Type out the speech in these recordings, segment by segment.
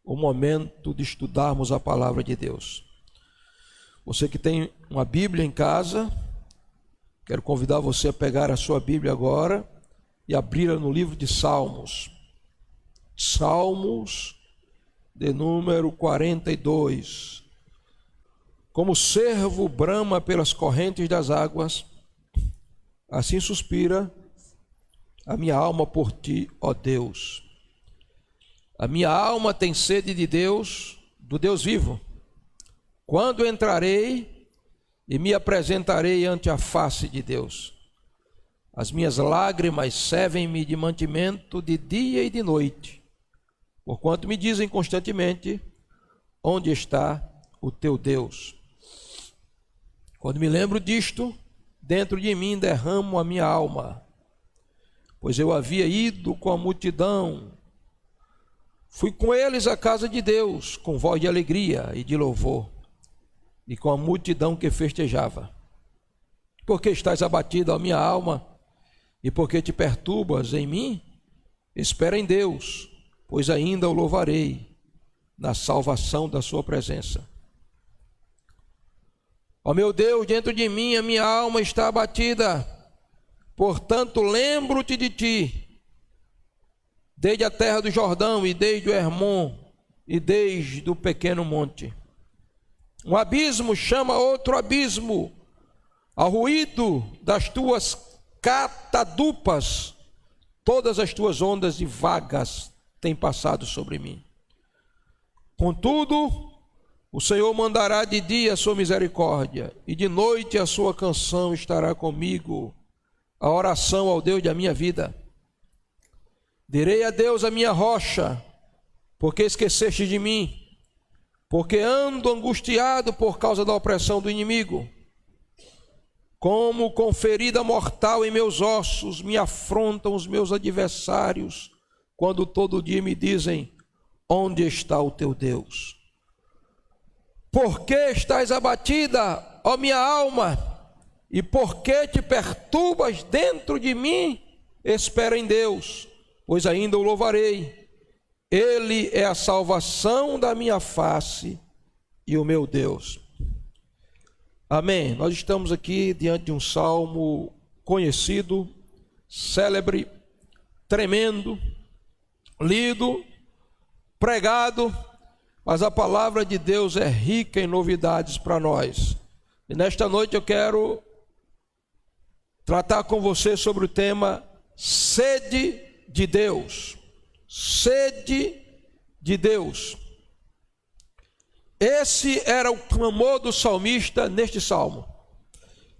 o momento de estudarmos a palavra de Deus. Você que tem uma Bíblia em casa, quero convidar você a pegar a sua Bíblia agora e abri-la no livro de Salmos. Salmos de número 42. Como o cervo brama pelas correntes das águas, assim suspira a minha alma por ti, ó Deus. A minha alma tem sede de Deus, do Deus vivo. Quando entrarei e me apresentarei ante a face de Deus? As minhas lágrimas servem-me de mantimento de dia e de noite, porquanto me dizem constantemente: onde está o teu Deus? Quando me lembro disto, dentro de mim derramo a minha alma, pois eu havia ido com a multidão, fui com eles à casa de Deus, com voz de alegria e de louvor, e com a multidão que festejava. Porque estás abatida, ó minha alma, e porque te perturbas em mim? Espera em Deus, pois ainda o louvarei na salvação da sua presença. Ó meu Deus, dentro de mim a minha alma está abatida, portanto lembro-te de ti, desde a terra do Jordão e desde o Hermon e desde o pequeno monte. Um abismo chama outro abismo, ao ruído das tuas catadupas, todas as tuas ondas e vagas têm passado sobre mim. Contudo, o Senhor mandará de dia a sua misericórdia, e de noite a sua canção estará comigo, a oração ao Deus da minha vida. Direi a Deus a minha rocha, porque esqueceste de mim, porque ando angustiado por causa da opressão do inimigo. Como com ferida mortal em meus ossos me afrontam os meus adversários, quando todo dia me dizem: onde está o teu Deus? Por que estás abatida, ó minha alma? E por que te perturbas dentro de mim? Espera em Deus, pois ainda o louvarei. Ele é a salvação da minha face e o meu Deus. Amém. Nós estamos aqui diante de um salmo conhecido, célebre, tremendo, lido, pregado, mas a palavra de Deus é rica em novidades para nós. E nesta noite eu quero tratar com você sobre o tema sede de Deus. Sede de Deus. Esse era o clamor do salmista neste salmo.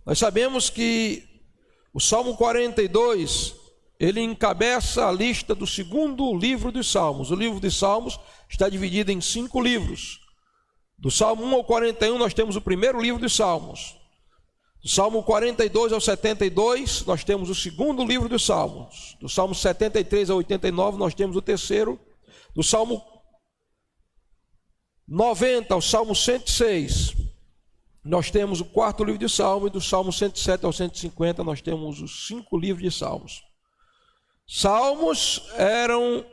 Nós sabemos que o Salmo 42, ele encabeça a lista do segundo livro dos Salmos. O livro dos Salmos está dividido em 5 livros. Do Salmo 1 ao 41 nós temos o primeiro livro dos Salmos. Do Salmo 42 ao 72 nós temos o segundo livro dos Salmos. Do Salmo 73 ao 89 nós temos o terceiro. Do Salmo 90 ao Salmo 106 nós temos o quarto livro de Salmos. E do Salmo 107 ao 150 nós temos os 5 livros de Salmos. Salmos eram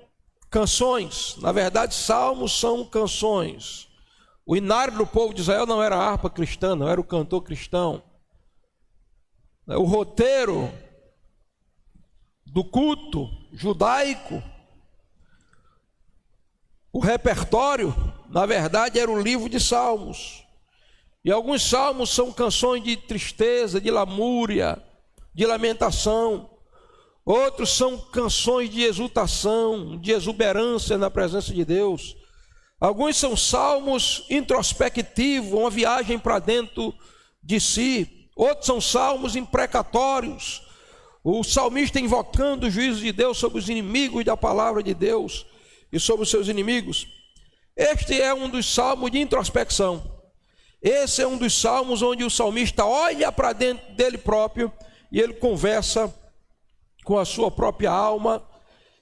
canções. Na verdade, salmos são canções. O inário do povo de Israel não era a harpa cristã, não era o cantor cristão. O roteiro do culto judaico, o repertório, na verdade, era o livro de salmos. E alguns salmos são canções de tristeza, de lamúria, de lamentação. Outros são canções de exultação, de exuberância na presença de Deus. Alguns são salmos introspectivos, uma viagem para dentro de si. Outros são salmos imprecatórios, o salmista invocando o juízo de Deus sobre os inimigos da palavra de Deus e sobre os seus inimigos. Este é um dos salmos de introspecção. Esse é um dos salmos onde o salmista olha para dentro dele próprio e ele conversa com a sua própria alma,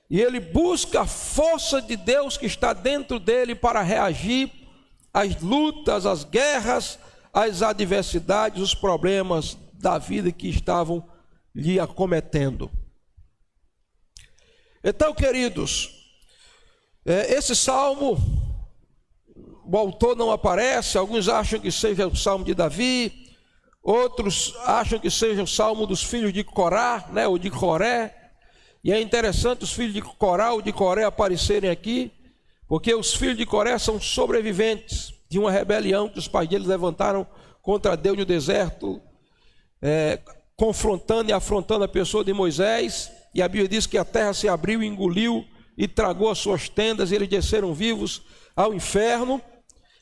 e ele busca a força de Deus que está dentro dele para reagir às lutas, às guerras, às adversidades, os problemas da vida que estavam lhe acometendo. Então, queridos, esse salmo o autor não aparece, alguns acham que seja o Salmo de Davi, outros acham que seja o Salmo dos filhos de Corá, né, ou de Coré. E é interessante os filhos de Corá ou de Coré aparecerem aqui, porque os filhos de Coré são sobreviventes de uma rebelião que os pais deles levantaram contra Deus no deserto, confrontando e afrontando a pessoa de Moisés. E a Bíblia diz que a terra se abriu, engoliu e tragou as suas tendas, e eles desceram vivos ao inferno.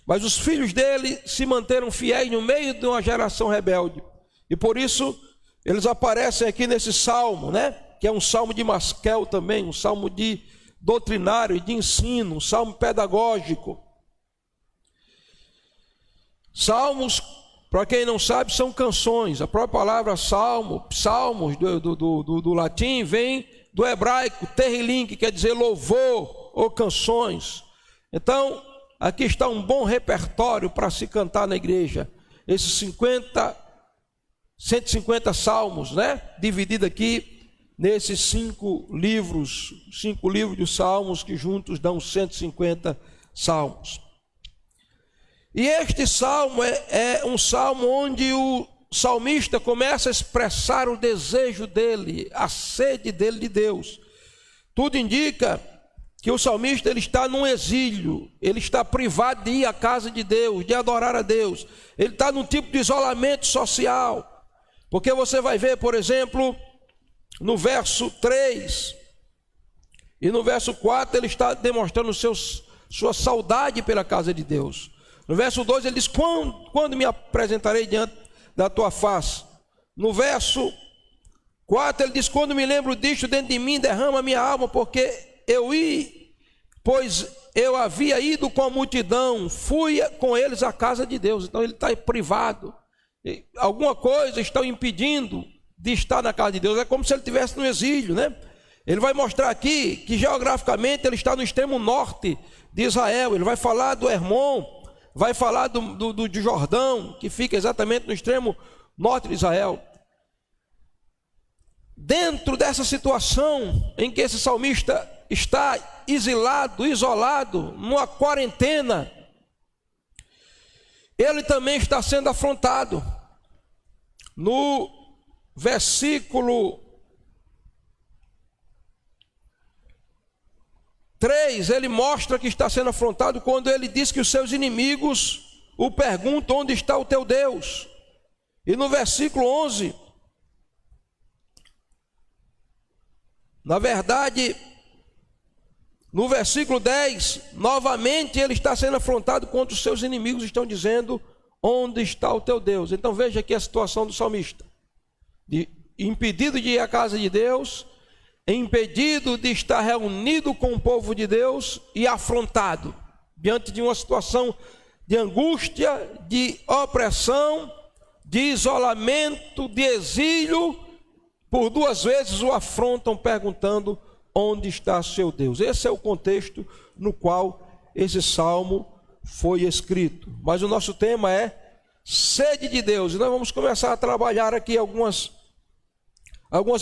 Mas os filhos dele se manteram fiéis no meio de uma geração rebelde. E por isso eles aparecem aqui nesse salmo, né? Que é um salmo de Masquel também, um salmo de doutrinário e de ensino, um salmo pedagógico. Salmos, para quem não sabe, são canções. A própria palavra salmo, psalmos do latim, vem do hebraico terrilim, que quer dizer louvor ou canções. Então, aqui está um bom repertório para se cantar na igreja. Esses 150 salmos, né? Dividido aqui nesses 5 livros de salmos, que juntos dão 150 salmos. E este salmo é um salmo onde o salmista começa a expressar o desejo dele, a sede dele de Deus. Tudo indica que o salmista ele está num exílio, ele está privado de ir à casa de Deus, de adorar a Deus. Ele está num tipo de isolamento social. Porque você vai ver, por exemplo, no verso 3 e no verso 4, ele está demonstrando sua saudade pela casa de Deus. No verso 2 ele diz: quando me apresentarei diante da tua face? No verso 4 ele diz: quando me lembro disto, dentro de mim derrama a minha alma, porque pois eu havia ido com a multidão, fui com eles à casa de Deus. Então ele está privado, alguma coisa está o impedindo de estar na casa de Deus. É como se ele estivesse no exílio, né? Ele vai mostrar aqui que geograficamente ele está no extremo norte de Israel. Ele vai falar do Hermon, vai falar do Jordão, que fica exatamente no extremo norte de Israel. Dentro dessa situação em que esse salmista está exilado, isolado, numa quarentena, ele também está sendo afrontado. No versículo 3, ele mostra que está sendo afrontado quando ele diz que os seus inimigos o perguntam: onde está o teu Deus? E no versículo 11, na verdade, no versículo 10, novamente ele está sendo afrontado quando os seus inimigos estão dizendo: onde está o teu Deus? Então veja aqui a situação do salmista, impedido de ir à casa de Deus, impedido de estar reunido com o povo de Deus e afrontado diante de uma situação de angústia, de opressão, de isolamento, de exílio. Por 2 vezes o afrontam perguntando: onde está seu Deus? Esse é o contexto no qual esse salmo foi escrito. Mas o nosso tema é sede de Deus, e nós vamos começar a trabalhar aqui algumas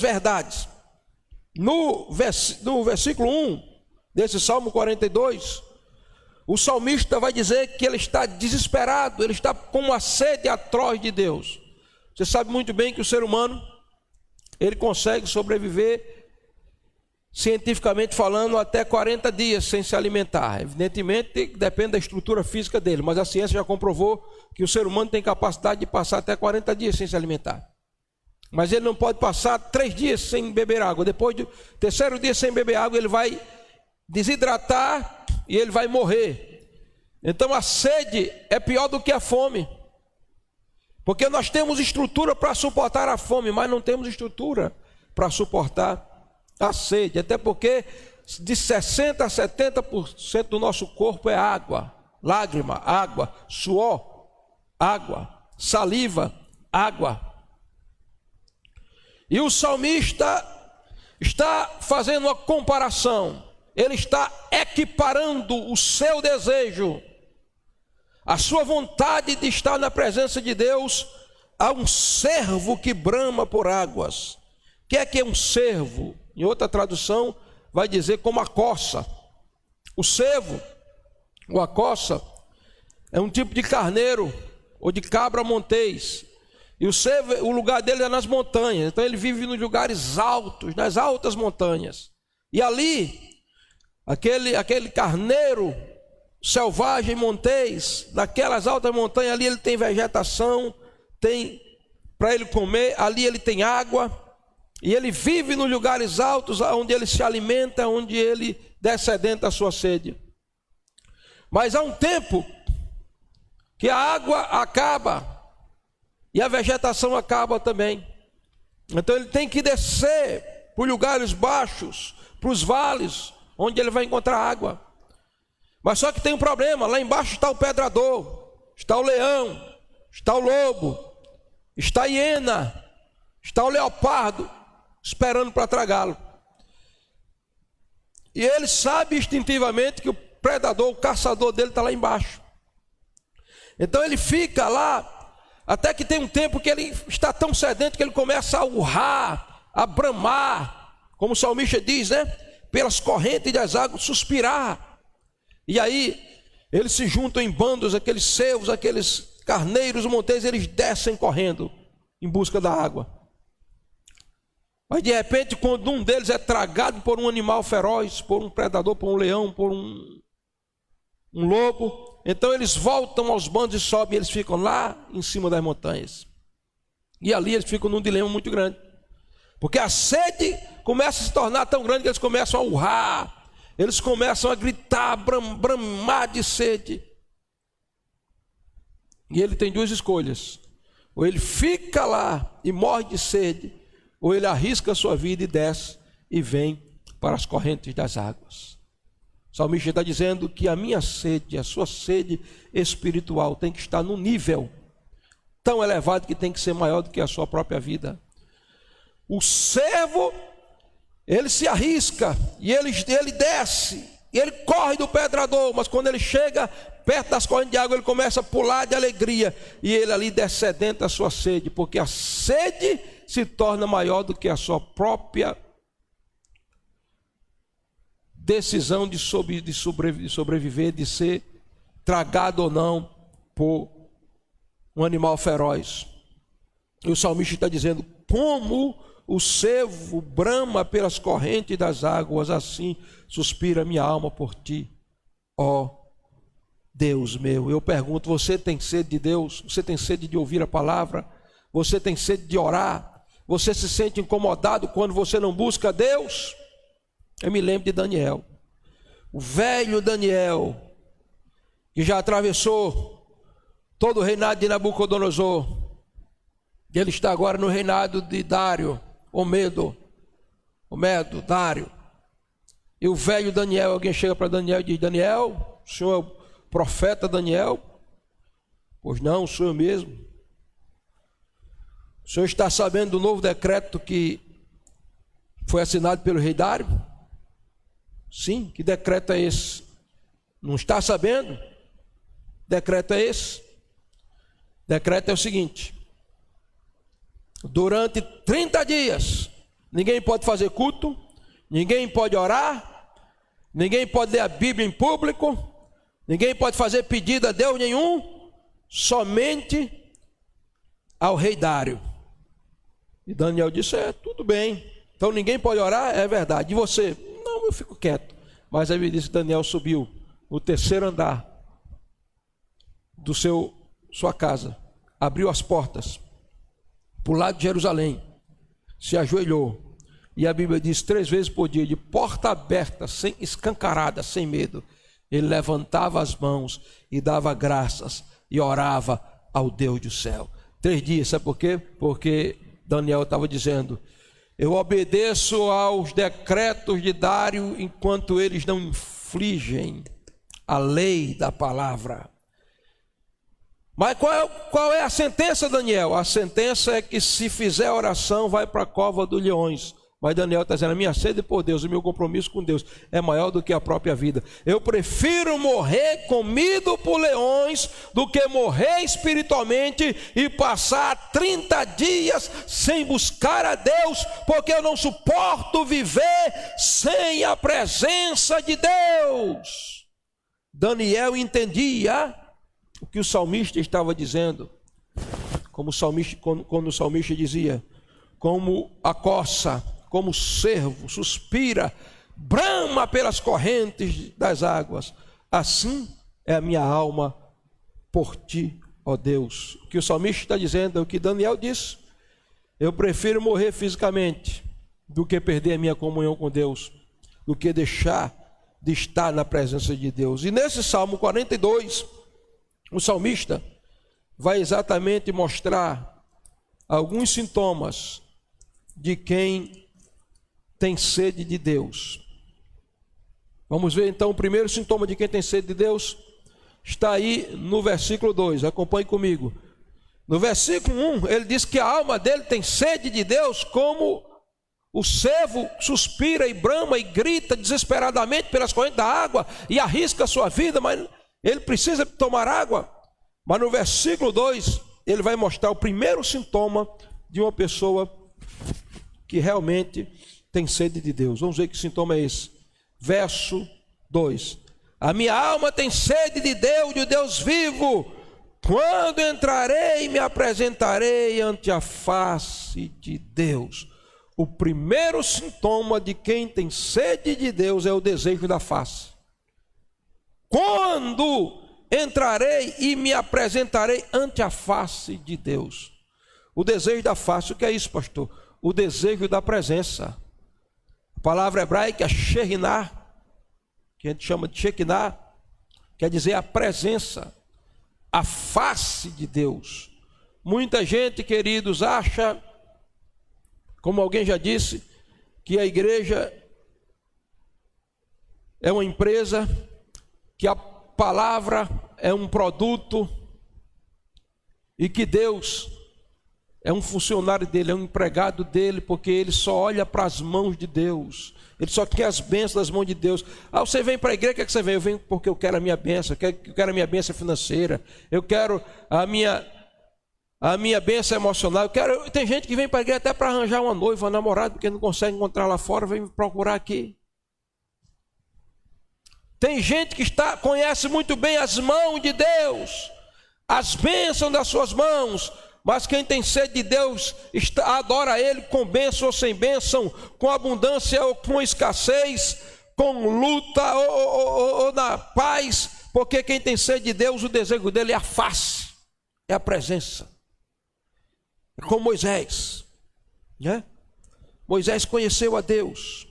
verdades. No versículo 1 desse Salmo 42, o salmista vai dizer que ele está desesperado, ele está com uma sede atroz de Deus. Você sabe muito bem que o ser humano, ele consegue sobreviver, cientificamente falando, até 40 dias sem se alimentar. Evidentemente, depende da estrutura física dele, mas a ciência já comprovou que o ser humano tem capacidade de passar até 40 dias sem se alimentar. Mas ele não pode passar 3 dias sem beber água. Depois do 3º dia sem beber água, ele vai desidratar e ele vai morrer. Então a sede é pior do que a fome, porque nós temos estrutura para suportar a fome, mas não temos estrutura para suportar a sede. Até porque de 60% a 70% do nosso corpo é água, lágrima, água, suor, água, saliva, água. E o salmista está fazendo uma comparação, ele está equiparando o seu desejo, a sua vontade de estar na presença de Deus, a um cervo que brama por águas. O que é um cervo? Em outra tradução vai dizer como a coça. O cervo, ou a coça, é um tipo de carneiro ou de cabra montês. E o lugar dele é nas montanhas. Então ele vive nos lugares altos, nas altas montanhas. E ali, aquele carneiro selvagem montês, naquelas altas montanhas, ali ele tem vegetação, tem para ele comer, ali ele tem água. E ele vive nos lugares altos, onde ele se alimenta, onde ele descedenta a sua sede. Mas há um tempo que a água acaba e a vegetação acaba também. Então ele tem que descer para os lugares baixos, para os vales, onde ele vai encontrar água. Mas só que tem um problema: lá embaixo está o predador, está o leão, está o lobo, está a hiena, está o leopardo, esperando para tragá-lo. E ele sabe instintivamente que o predador, o caçador dele está lá embaixo. Então ele fica lá, até que tem um tempo que ele está tão sedento que ele começa a urrar, a bramar, como o salmista diz, né? Pelas correntes das águas, suspirar. E aí eles se juntam em bandos, aqueles cervos, aqueles carneiros monteiros, eles descem correndo em busca da água. Mas de repente, quando um deles é tragado por um animal feroz, por um predador, por um leão, por um lobo, então eles voltam aos bandos e sobem, eles ficam lá em cima das montanhas. E ali eles ficam num dilema muito grande, porque a sede começa a se tornar tão grande que eles começam a urrar, eles começam a gritar, bramar de sede. E ele tem duas escolhas: ou ele fica lá e morre de sede, ou ele arrisca a sua vida e desce e vem para as correntes das águas. O salmista está dizendo que a minha sede, a sua sede espiritual tem que estar num nível tão elevado que tem que ser maior do que a sua própria vida. O servo, ele se arrisca e ele desce, e ele corre do predador, mas quando ele chega perto das correntes de água, ele começa a pular de alegria, e ele ali descedenta a sua sede, porque a sede se torna maior do que a sua própria decisão de sobreviver, de ser tragado ou não por um animal feroz. E o salmista está dizendo: como o cervo brama pelas correntes das águas, assim suspira minha alma por ti, ó Deus meu. Eu pergunto: você tem sede de Deus? Você tem sede de ouvir a palavra? Você tem sede de orar? Você se sente incomodado quando você não busca Deus? Eu me lembro de Daniel, o velho Daniel, que já atravessou todo o reinado de Nabucodonosor. Ele está agora no reinado de Dário, Medo, Dário. E o velho Daniel, alguém chega para Daniel e diz: Daniel, o senhor é o profeta Daniel? Pois não, sou eu mesmo. O senhor está sabendo do novo decreto que foi assinado pelo rei Dário? Sim, que decreto é esse? Não está sabendo? Decreto é esse? Decreto é o seguinte: durante 30 dias, ninguém pode fazer culto, ninguém pode orar, ninguém pode ler a Bíblia em público, ninguém pode fazer pedido a Deus nenhum, somente ao rei Dário. E Daniel disse: tudo bem, então ninguém pode orar, é verdade. E você? Não, eu fico quieto. Mas aí ele disse: Daniel subiu no terceiro andar do sua casa, abriu as portas para o lado de Jerusalém, se ajoelhou, e a Bíblia diz 3 vezes por dia, de porta aberta, sem escancarada, sem medo, ele levantava as mãos e dava graças e orava ao Deus do céu. 3 dias, sabe por quê? Porque Daniel estava dizendo: eu obedeço aos decretos de Dário enquanto eles não infligem a lei da palavra. Mas qual é a sentença, Daniel? A sentença é que se fizer oração, vai para a cova dos leões. Mas Daniel está dizendo: a minha sede por Deus, o meu compromisso com Deus é maior do que a própria vida. Eu prefiro morrer comido por leões do que morrer espiritualmente e passar 30 dias sem buscar a Deus, porque eu não suporto viver sem a presença de Deus. Daniel entendia o que o salmista estava dizendo, quando o salmista dizia, como a corça, como o cervo suspira, brama pelas correntes das águas, assim é a minha alma por ti, ó Deus. O que o salmista está dizendo é o que Daniel disse: eu prefiro morrer fisicamente do que perder a minha comunhão com Deus, do que deixar de estar na presença de Deus. E nesse Salmo 42, o salmista vai exatamente mostrar alguns sintomas de quem tem sede de Deus. Vamos ver então o primeiro sintoma de quem tem sede de Deus. Está aí no versículo 2, acompanhe comigo. No versículo 1, ele diz que a alma dele tem sede de Deus, como o cervo suspira e brama e grita desesperadamente pelas correntes da água e arrisca a sua vida, mas ele precisa tomar água. Mas no versículo 2, ele vai mostrar o primeiro sintoma de uma pessoa que realmente tem sede de Deus. Vamos ver que sintoma é esse. Verso 2. A minha alma tem sede de Deus vivo. Quando entrarei e me apresentarei ante a face de Deus. O primeiro sintoma de quem tem sede de Deus é o desejo da face. Quando entrarei e me apresentarei ante a face de Deus. O desejo da face, o que é isso, pastor? O desejo da presença. A palavra hebraica Shekinah, que a gente chama de Shekinah, quer dizer a presença, a face de Deus. Muita gente, queridos, acha, como alguém já disse, que a igreja é uma empresa, que a palavra é um produto e que Deus é um funcionário dele, é um empregado dele, porque ele só olha para as mãos de Deus, ele só quer as bênçãos das mãos de Deus. Você vem para a igreja, o que é que você vem? Eu venho porque eu quero a minha bênção, eu quero a minha bênção financeira, eu quero a minha bênção emocional, tem gente que vem para a igreja até para arranjar uma noiva, uma namorada, porque não consegue encontrar lá fora, vem me procurar aqui. Tem gente que conhece muito bem as mãos de Deus, as bênçãos das suas mãos, mas quem tem sede de Deus adora Ele com bênção ou sem bênção, com abundância ou com escassez, com luta ou na paz, porque quem tem sede de Deus, o desejo dele é a face, é a presença. É como Moisés, né? Moisés conheceu a Deus.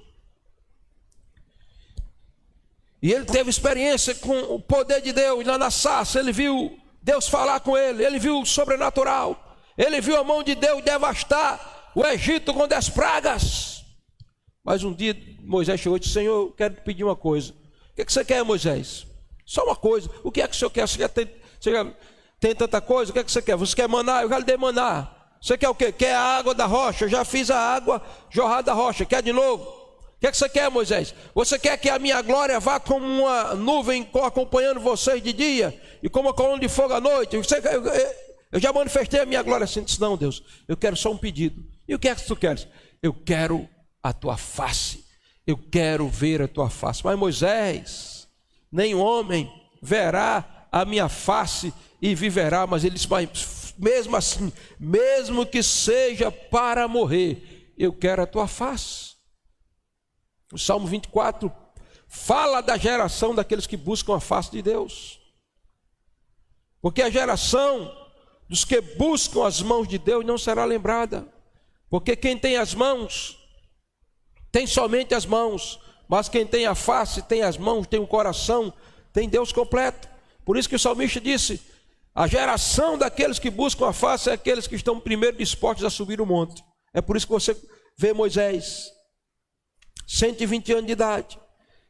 E ele teve experiência com o poder de Deus lá na sarça. Ele viu Deus falar com ele, ele viu o sobrenatural, ele viu a mão de Deus devastar o Egito com 10 pragas. Mas um dia Moisés chegou e disse: Senhor, eu quero te pedir uma coisa. O que você quer, Moisés? Só uma coisa. O que é que o senhor quer? Você tem tanta coisa, o que é que você quer? Você quer maná? Eu já lhe dei maná. Você quer o quê? Quer a água da rocha? Eu já fiz a água jorrar da rocha. Quer de novo? O que é que você quer, Moisés? Você quer que a minha glória vá como uma nuvem acompanhando vocês de dia e como uma coluna de fogo à noite? Eu já manifestei a minha glória assim. Disse: não, Deus, eu quero só um pedido. E o que é que tu queres? Eu quero a tua face. Eu quero ver a tua face. Mas Moisés, nenhum homem verá a minha face e viverá. Mas ele disse: mas mesmo assim, mesmo que seja para morrer, eu quero a tua face. O Salmo 24 fala da geração daqueles que buscam a face de Deus. Porque a geração dos que buscam as mãos de Deus não será lembrada. Porque quem tem as mãos, tem somente as mãos. Mas quem tem a face, tem as mãos, tem o coração, tem Deus completo. Por isso que o salmista disse: a geração daqueles que buscam a face é aqueles que estão primeiro dispostos a subir o monte. É por isso que você vê Moisés, 120 anos de idade,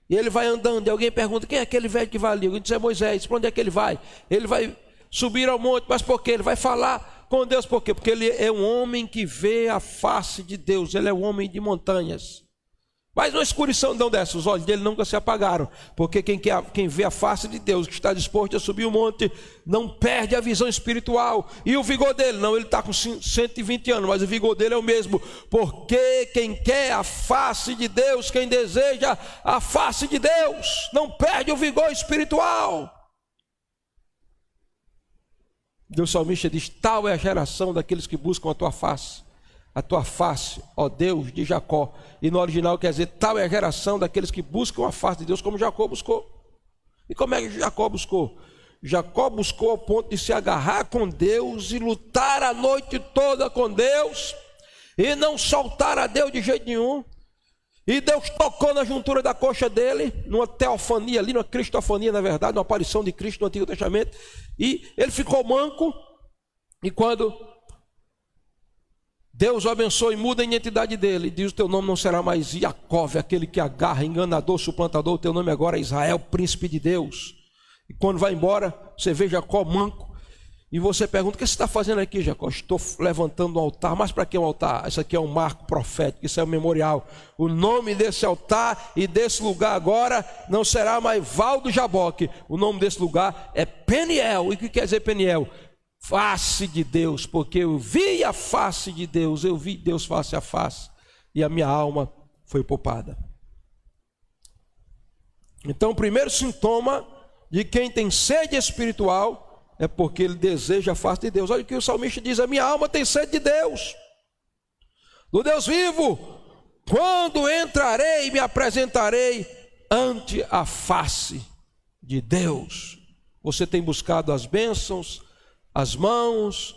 e ele vai andando, e alguém pergunta: quem é aquele velho que vai ali? Ele diz: é Moisés. Para onde é que ele vai? Ele vai subir ao monte. Mas por quê? Ele vai falar com Deus. Por quê? Porque ele é um homem que vê a face de Deus, ele é um homem de montanhas. Mas uma escuridão dessa, os olhos dele nunca se apagaram, porque quem vê a face de Deus, que está disposto a subir o monte, não perde a visão espiritual. E o vigor dele, não, ele está com 120 anos, mas o vigor dele é o mesmo, porque quem quer a face de Deus, quem deseja a face de Deus, não perde o vigor espiritual. O salmista diz: tal é a geração daqueles que buscam a tua face, ó Deus de Jacó. E no original quer dizer: tal é a geração daqueles que buscam a face de Deus, como Jacó buscou. E como é que Jacó buscou? Jacó buscou ao ponto de se agarrar com Deus e lutar a noite toda com Deus e não soltar a Deus de jeito nenhum. E Deus tocou na juntura da coxa dele, numa teofania ali, numa cristofania, na verdade, uma aparição de Cristo no Antigo Testamento, e ele ficou manco. E quando Deus o abençoa e muda a identidade dele, diz: o teu nome não será mais Jacó, aquele que agarra, enganador, suplantador, o teu nome agora é Israel, príncipe de Deus. E quando vai embora, você vê Jacó manco, e você pergunta: o que você está fazendo aqui, Jacó? Estou levantando um altar. Mas para que um altar? Isso aqui é um marco profético, isso é um memorial. O nome desse altar e desse lugar agora não será mais Val do Jaboque. O nome desse lugar é Peniel. E o que quer dizer Peniel? Face de Deus, porque eu vi a face de Deus, eu vi Deus face a face, e a minha alma foi poupada. Então, o primeiro sintoma de quem tem sede espiritual é porque ele deseja a face de Deus. Olha o que o salmista diz: a minha alma tem sede de Deus, do Deus vivo. Quando entrarei e me apresentarei ante a face de Deus. Você tem buscado as bênçãos, as mãos,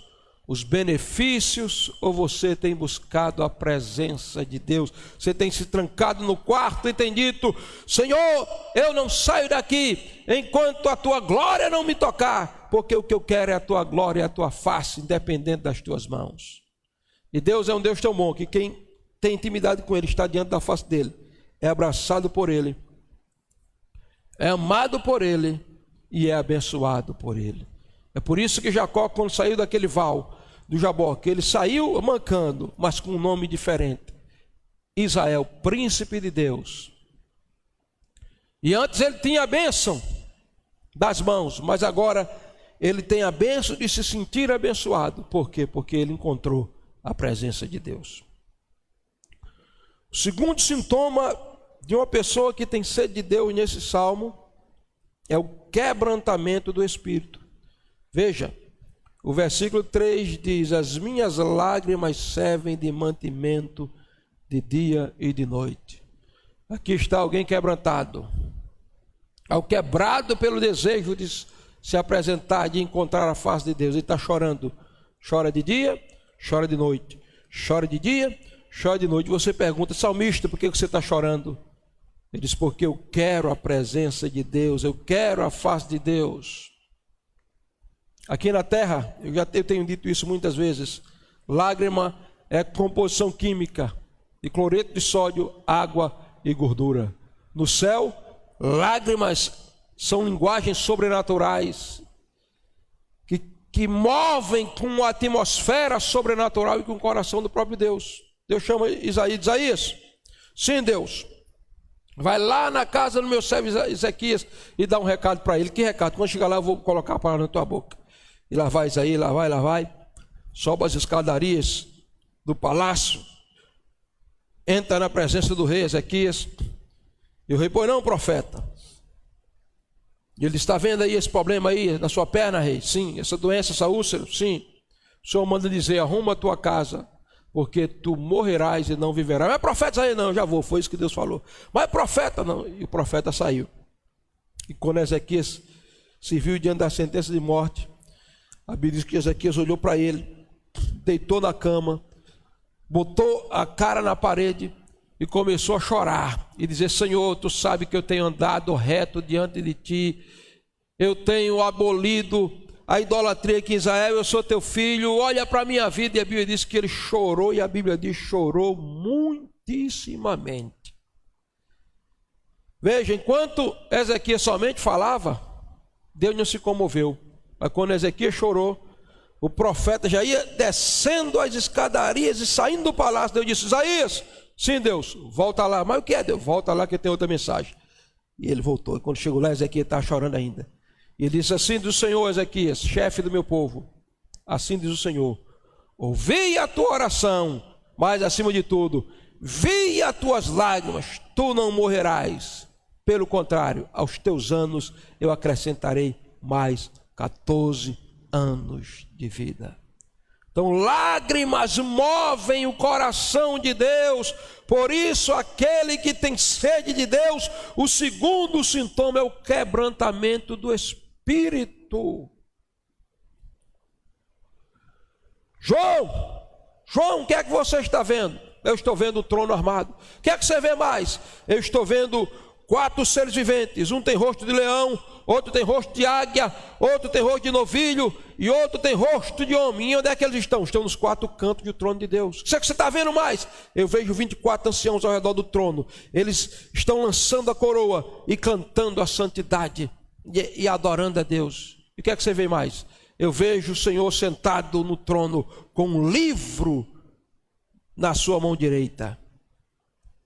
os benefícios, ou você tem buscado a presença de Deus? Você tem se trancado no quarto e tem dito: Senhor, eu não saio daqui enquanto a tua glória não me tocar, porque o que eu quero é a tua glória e a tua face, independente das tuas mãos. E Deus é um Deus tão bom que quem tem intimidade com Ele, está diante da face dEle, é abraçado por Ele, é amado por Ele e é abençoado por Ele. É por isso que Jacó, quando saiu daquele val do Jaboque, ele saiu mancando, mas com um nome diferente: Israel, príncipe de Deus. E antes ele tinha a bênção das mãos, mas agora ele tem a bênção de se sentir abençoado. Por quê? Porque ele encontrou a presença de Deus. O segundo sintoma de uma pessoa que tem sede de Deus nesse salmo é o quebrantamento do espírito. Veja, o versículo 3 diz: as minhas lágrimas servem de mantimento de dia e de noite. Aqui está alguém quebrantado, ao quebrado pelo desejo de se apresentar, de encontrar a face de Deus. Ele está chorando, chora de dia, chora de noite, chora de dia, chora de noite. Você pergunta: salmista, por que você está chorando? Ele diz: porque eu quero a presença de Deus, eu quero a face de Deus. Aqui na terra, eu tenho dito isso muitas vezes, lágrima é composição química de cloreto de sódio, água e gordura. No céu, lágrimas são linguagens sobrenaturais que movem com a atmosfera sobrenatural e com o coração do próprio Deus. Deus chama Isaías: sim, Deus, vai lá na casa do meu servo Ezequias e dá um recado para ele. Que recado? Quando chegar lá eu vou colocar a palavra na tua boca. E lá vai Isaías, lá vai, sobe as escadarias do palácio, entra na presença do rei Ezequias, e o rei: pois não, profeta? E ele: está vendo aí esse problema aí na sua perna, rei? Sim. Essa doença, essa úlcera? Sim. O Senhor manda dizer: arruma a tua casa, porque tu morrerás e não viverás. Mas profeta, aí não, já vou, foi isso que Deus falou. Mas profeta, não. E o profeta saiu. E quando Ezequias se viu diante da sentença de morte, a Bíblia diz que Ezequias olhou para ele, deitou na cama, botou a cara na parede e começou a chorar e dizer: Senhor, tu sabe que eu tenho andado reto diante de ti, eu tenho abolido a idolatria aqui em Israel, eu sou teu filho, olha para a minha vida. E a Bíblia diz que ele chorou, e a Bíblia diz: chorou muitíssimamente. Veja, enquanto Ezequias somente falava, Deus não se comoveu. Mas quando Ezequias chorou, o profeta já ia descendo as escadarias e saindo do palácio. Deus disse: Isaías, sim, Deus, volta lá. Mas o que é, Deus? Volta lá que tem outra mensagem. E ele voltou. E quando chegou lá, Ezequias estava chorando ainda. E ele disse: assim diz o Senhor, Ezequias, chefe do meu povo, assim diz o Senhor: ouvi a tua oração, mas acima de tudo, vi as tuas lágrimas, tu não morrerás. Pelo contrário, aos teus anos eu acrescentarei mais 14 anos de vida. Então, lágrimas movem o coração de Deus. Por isso, aquele que tem sede de Deus, o segundo sintoma é o quebrantamento do espírito. João, o que é que você está vendo? Eu estou vendo o trono armado. O que é que você vê mais? Eu estou vendo 4 seres viventes. Um tem rosto de leão, outro tem rosto de águia, outro tem rosto de novilho e outro tem rosto de homem. E onde é que eles estão? Estão nos 4 cantos do trono de Deus. O que é que você está vendo mais? Eu vejo 24 anciãos ao redor do trono. Eles estão lançando a coroa e cantando a santidade e adorando a Deus. E o que é que você vê mais? Eu vejo o Senhor sentado no trono com um livro na sua mão direita.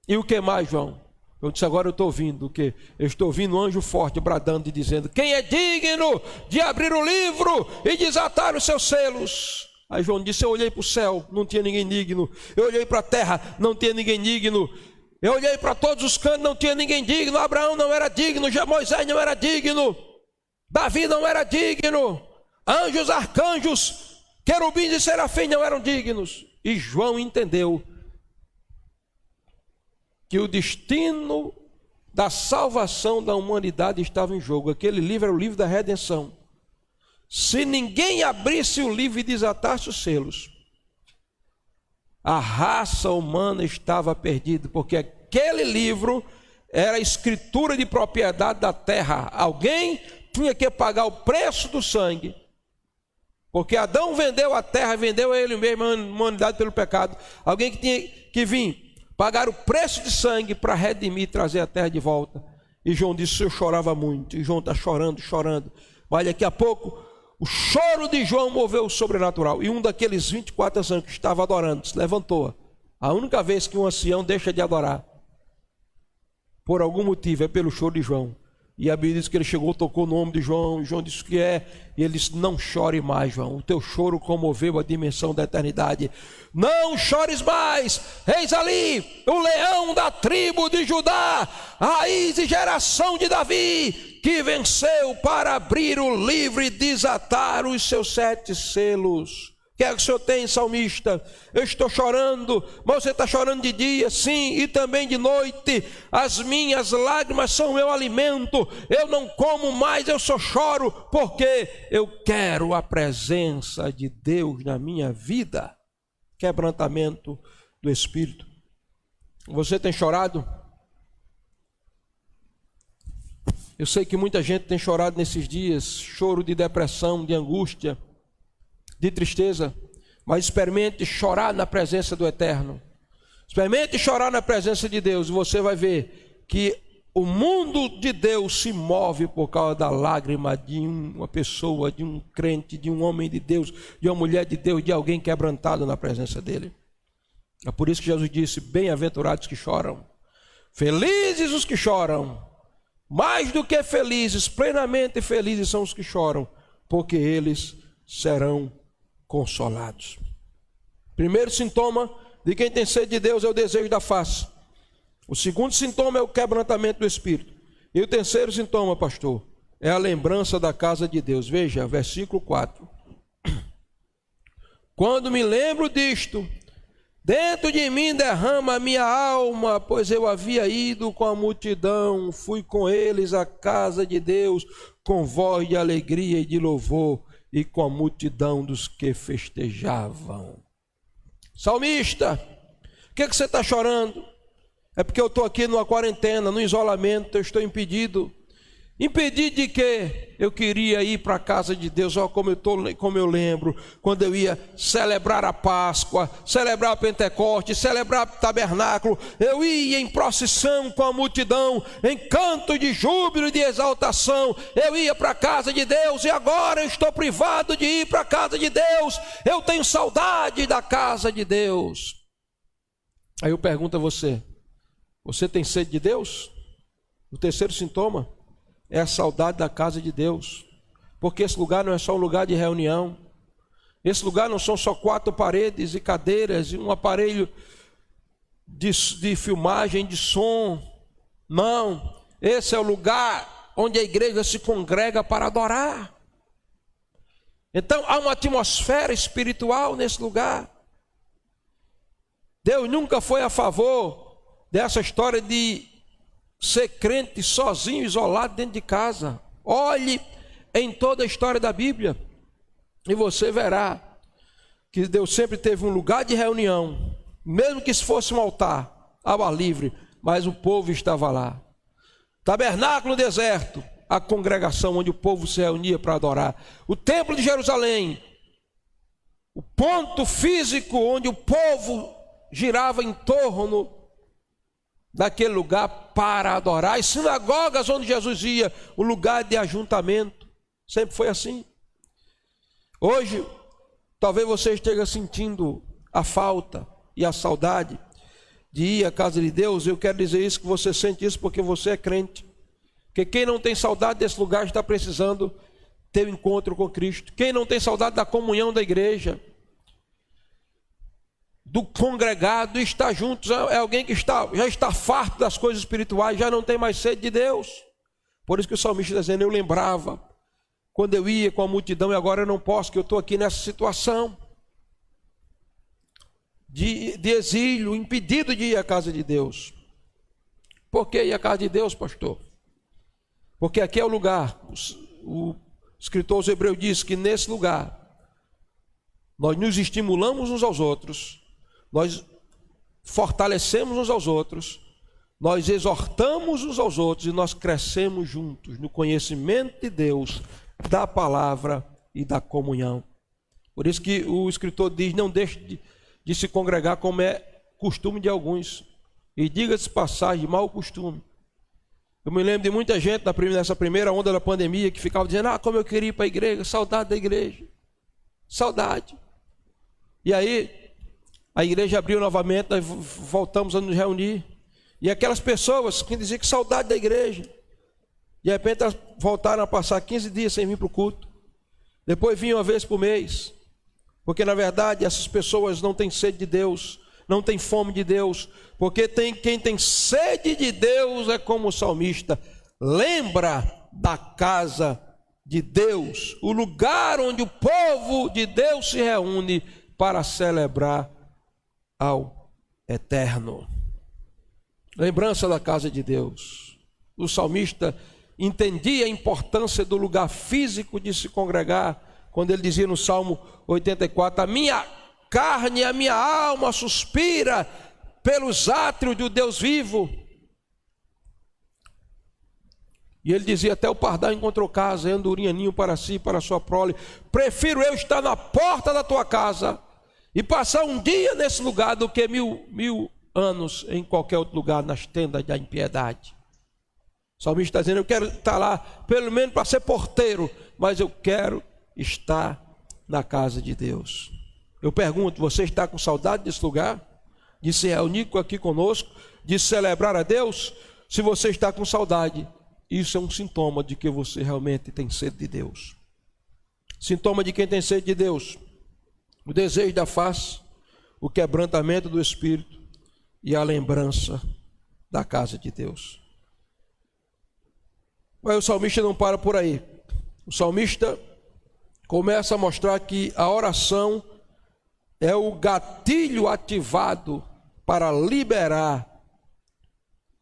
E o que mais, João? Eu disse, agora eu estou ouvindo o quê? Eu estou ouvindo um anjo forte bradando e dizendo: quem é digno de abrir o livro e desatar os seus selos? Aí João disse, eu olhei para o céu, não tinha ninguém digno. Eu olhei para a terra, não tinha ninguém digno. Eu olhei para todos os cantos, não tinha ninguém digno. Abraão não era digno, Moisés não era digno, Davi não era digno, anjos, arcanjos, querubins e serafins não eram dignos. E João entendeu que o destino da salvação da humanidade estava em jogo. Aquele livro era o livro da redenção. Se ninguém abrisse o livro e desatasse os selos, a raça humana estava perdida, porque aquele livro era a escritura de propriedade da terra. Alguém tinha que pagar o preço do sangue, porque Adão vendeu a terra, vendeu a ele mesmo, a humanidade, pelo pecado. Alguém que tinha que vir pagar o preço de sangue para redimir e trazer a terra de volta. E João disse, eu chorava muito. E João está chorando. Mas daqui a pouco, o choro de João moveu o sobrenatural. E um daqueles 24 anciãos que estava adorando se levantou. A única vez que um ancião deixa de adorar, por algum motivo, é pelo choro de João. E a Bíblia diz que ele chegou, tocou no ombro de João. João disse que é. E ele disse, não chore mais, João. O teu choro comoveu a dimensão da eternidade. Não chores mais. Eis ali o leão da tribo de Judá, raiz e geração de Davi, que venceu para abrir o livro e desatar os seus 7 selos. O que é que o senhor tem, salmista? Eu estou chorando, mas você está chorando de dia, sim, e também de noite. As minhas lágrimas são o meu alimento. Eu não como mais, eu só choro, porque eu quero a presença de Deus na minha vida. Quebrantamento do Espírito. Você tem chorado? Eu sei que muita gente tem chorado nesses dias, choro de depressão, de angústia, de tristeza, mas experimente chorar na presença do Eterno. Experimente chorar na presença de Deus e você vai ver que o mundo de Deus se move por causa da lágrima de uma pessoa, de um crente, de um homem de Deus, de uma mulher de Deus, de alguém quebrantado na presença dele. É por isso que Jesus disse, bem-aventurados que choram, felizes os que choram, mais do que felizes, plenamente felizes são os que choram, porque eles serão consolados. Primeiro sintoma de quem tem sede de Deus é o desejo da face. O segundo sintoma é o quebrantamento do Espírito. E o terceiro sintoma, pastor, é a lembrança da casa de Deus. Veja, versículo 4. Quando me lembro disto, dentro de mim derrama a minha alma, pois eu havia ido com a multidão, fui com eles à casa de Deus, com voz de alegria e de louvor, e com a multidão dos que festejavam. Salmista, o que você está chorando? É porque eu estou aqui numa quarentena, no isolamento, eu estou impedido. Impedido de quê? Eu queria ir para a casa de Deus, ó, como eu lembro, quando eu ia celebrar a Páscoa, celebrar a Pentecostes, celebrar o tabernáculo, eu ia em procissão com a multidão, em canto de júbilo e de exaltação, eu ia para a casa de Deus, e agora eu estou privado de ir para a casa de Deus, eu tenho saudade da casa de Deus. Aí eu pergunto a você, você tem sede de Deus? O terceiro sintoma é a saudade da casa de Deus, porque esse lugar não é só um lugar de reunião, esse lugar não são só 4 paredes e cadeiras e um aparelho de filmagem, de som, não, esse é o lugar onde a igreja se congrega para adorar. Então há uma atmosfera espiritual nesse lugar. Deus nunca foi a favor dessa história de ser crente sozinho, isolado dentro de casa. Olhe em toda a história da Bíblia e você verá que Deus sempre teve um lugar de reunião, mesmo que se fosse um altar ao ar livre, mas o povo estava lá. Tabernáculo no deserto, a congregação onde o povo se reunia para adorar. O templo de Jerusalém, o ponto físico onde o povo girava em torno daquele lugar para adorar. As sinagogas onde Jesus ia, o lugar de ajuntamento, sempre foi assim. Hoje, talvez você esteja sentindo a falta e a saudade de ir à casa de Deus. Eu quero dizer isso, que você sente isso porque você é crente. Porque quem não tem saudade desse lugar está precisando ter um encontro com Cristo. Quem não tem saudade da comunhão da igreja, do congregado, estar juntos, é alguém que já está farto das coisas espirituais, já não tem mais sede de Deus. Por isso que o salmista está dizendo: eu lembrava quando eu ia com a multidão e agora eu não posso, que eu estou aqui nessa situação de exílio, impedido de ir à casa de Deus. Por que ir à casa de Deus, pastor? Porque aqui é o lugar. O escritor aos Hebreus diz que nesse lugar nós nos estimulamos uns aos outros, nós fortalecemos uns aos outros, nós exortamos uns aos outros e nós crescemos juntos no conhecimento de Deus, da palavra e da comunhão. Por isso que o escritor diz: não deixe de se congregar, como é costume de alguns, e diga-se passagem, mau costume. Eu me lembro de muita gente nessa primeira onda da pandemia que ficava dizendo: como eu queria ir para a igreja, saudade da igreja, saudade. E aí a igreja abriu novamente, nós voltamos a nos reunir, e aquelas pessoas que diziam que saudade da igreja, de repente elas voltaram a passar 15 dias sem vir para o culto, depois vinham uma vez por mês, porque na verdade essas pessoas não têm sede de Deus, não têm fome de Deus, porque quem tem sede de Deus é como o salmista: lembra da casa de Deus, o lugar onde o povo de Deus se reúne para celebrar ao eterno. Lembrança da casa de Deus. O salmista entendia a importância do lugar físico de se congregar, quando ele dizia no Salmo 84: a minha carne e a minha alma suspira pelos átrios do Deus vivo. E ele dizia: até o pardal encontrou casa, e andorinha ninho para si e para a sua prole. Prefiro eu estar na porta da tua casa e passar um dia nesse lugar do que mil anos em qualquer outro lugar, nas tendas da impiedade. O salmista está dizendo: eu quero estar lá, pelo menos para ser porteiro, mas eu quero estar na casa de Deus. Eu pergunto: você está com saudade desse lugar? De se reunir aqui conosco? De celebrar a Deus? Se você está com saudade, isso é um sintoma de que você realmente tem sede de Deus. Sintoma de quem tem sede de Deus: o desejo da face, o quebrantamento do espírito e a lembrança da casa de Deus. Mas o salmista não para por aí. O salmista começa a mostrar que a oração é o gatilho ativado para liberar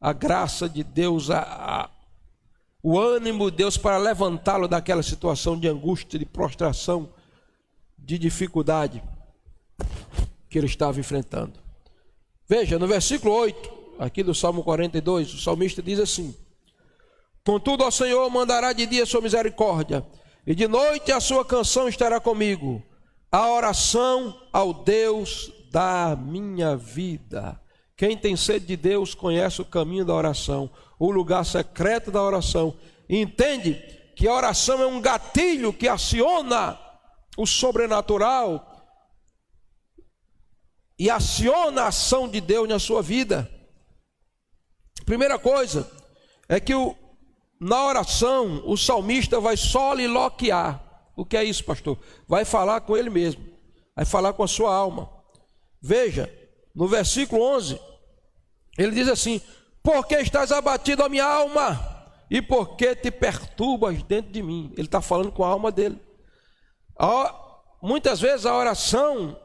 a graça de Deus, o ânimo de Deus, para levantá-lo daquela situação de angústia, de prostração, de dificuldade que ele estava enfrentando. Veja, no versículo 8, aqui do Salmo 42, o salmista diz assim: contudo, ao Senhor mandará de dia sua misericórdia, e de noite a sua canção estará comigo, a oração ao Deus da minha vida. Quem tem sede de Deus conhece o caminho da oração, o lugar secreto da oração, e entende que a oração é um gatilho que aciona o sobrenatural e aciona a ação de Deus na sua vida. Primeira coisa é que na oração o salmista vai soliloquiar. O que é isso, pastor? Vai falar com ele mesmo, vai falar com a sua alma. Veja, no versículo 11, ele diz assim: por que estás abatido, a minha alma? E por que te perturbas dentro de mim? Ele está falando com a alma dele. Muitas vezes a oração,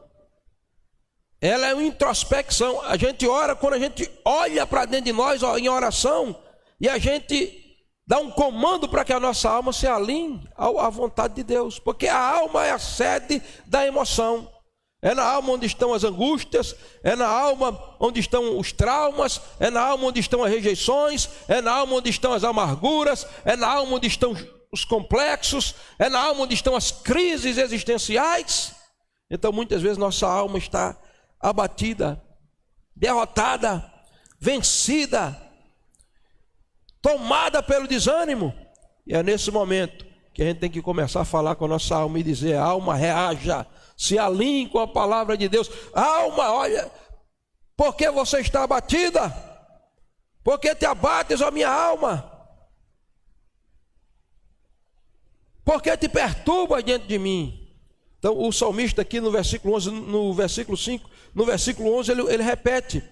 ela é uma introspecção. A gente ora quando a gente olha para dentro de nós em oração, e a gente dá um comando para que a nossa alma se alinhe à vontade de Deus. Porque a alma é a sede da emoção. É na alma onde estão as angústias, é na alma onde estão os traumas, é na alma onde estão as rejeições, é na alma onde estão as amarguras, é na alma onde estão os complexos, é na alma onde estão as crises existenciais. Então muitas vezes nossa alma está abatida, derrotada, vencida, tomada pelo desânimo. E é nesse momento que a gente tem que começar a falar com a nossa alma e dizer: alma, reaja, se alinhe com a palavra de Deus. Alma, olha, por que você está abatida? Por que te abates, ó minha alma? Por que te perturba diante de mim? Então o salmista aqui no versículo 11, no versículo 5, no versículo 11 ele repete: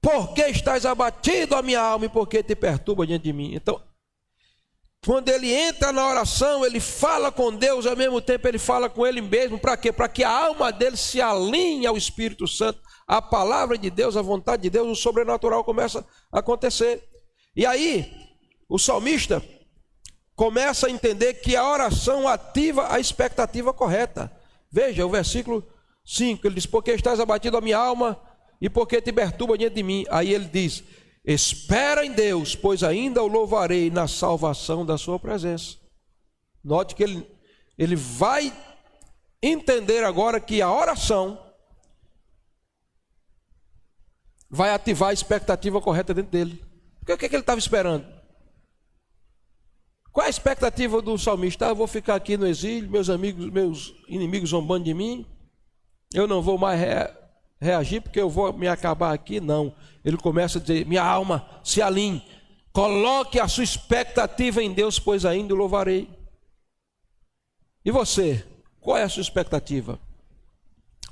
por que estás abatido, ó minha alma, e por que te perturba diante de mim? Então, quando ele entra na oração, ele fala com Deus, ao mesmo tempo ele fala com ele mesmo. Para quê? Para que a alma dele se alinhe ao Espírito Santo, à palavra de Deus, à vontade de Deus. O sobrenatural começa a acontecer. E aí, o salmista começa a entender que a oração ativa a expectativa correta. Veja o versículo 5, ele diz: por que estás abatido, a minha alma, e por que te perturba diante de mim? Aí ele diz: espera em Deus, pois ainda o louvarei na salvação da sua presença. Note que ele vai entender agora que a oração vai ativar a expectativa correta dentro dele. Porque o que ele estava esperando? Qual é a expectativa do salmista? Eu vou ficar aqui no exílio, meus inimigos zombando de mim, eu não vou mais reagir porque eu vou me acabar aqui. Não, ele começa a dizer: minha alma, se alinhe, coloque a sua expectativa em Deus, pois ainda o louvarei. E você, qual é a sua expectativa?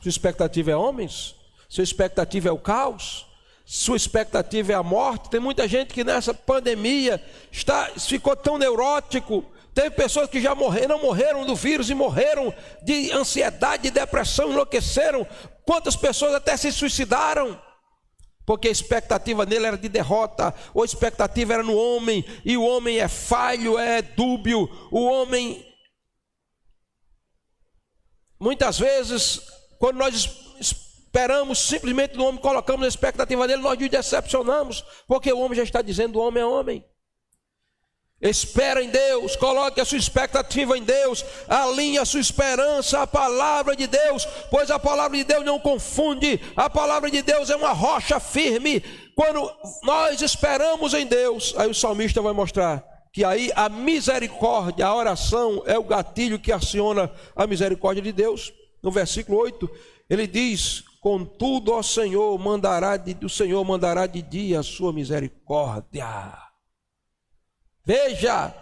Sua expectativa é homens? Sua expectativa é o caos? Sua expectativa é a morte? Tem muita gente que nessa pandemia ficou tão neurótico. Teve pessoas que já não morreram do vírus e morreram de ansiedade, de depressão, enlouqueceram. Quantas pessoas até se suicidaram? Porque a expectativa nele era de derrota, ou a expectativa era no homem, e o homem é falho, é dúbio. O homem, muitas vezes, quando nós esperamos simplesmente no homem, colocamos a expectativa nele, nós nos decepcionamos, porque o homem já está dizendo: o homem é homem. Espera em Deus, coloque a sua expectativa em Deus, alinhe a sua esperança à palavra de Deus, pois a palavra de Deus não confunde, a palavra de Deus é uma rocha firme. Quando nós esperamos em Deus, aí o salmista vai mostrar que aí a misericórdia, a oração é o gatilho que aciona a misericórdia de Deus. No versículo 8, ele diz: contudo, ó Senhor, o Senhor mandará de dia a sua misericórdia. Veja,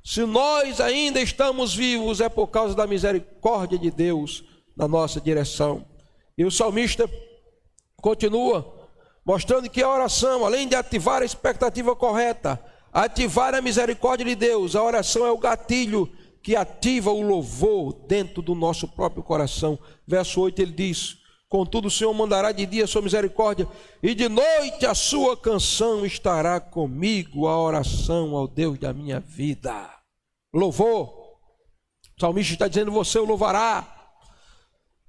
se nós ainda estamos vivos, é por causa da misericórdia de Deus na nossa direção. E o salmista continua mostrando que a oração, além de ativar a expectativa correta, ativar a misericórdia de Deus, a oração é o gatilho que ativa o louvor dentro do nosso próprio coração. Verso 8 ele diz: contudo o Senhor mandará de dia a sua misericórdia, e de noite a sua canção estará comigo, a oração ao Deus da minha vida. Louvor. O salmista está dizendo: você o louvará.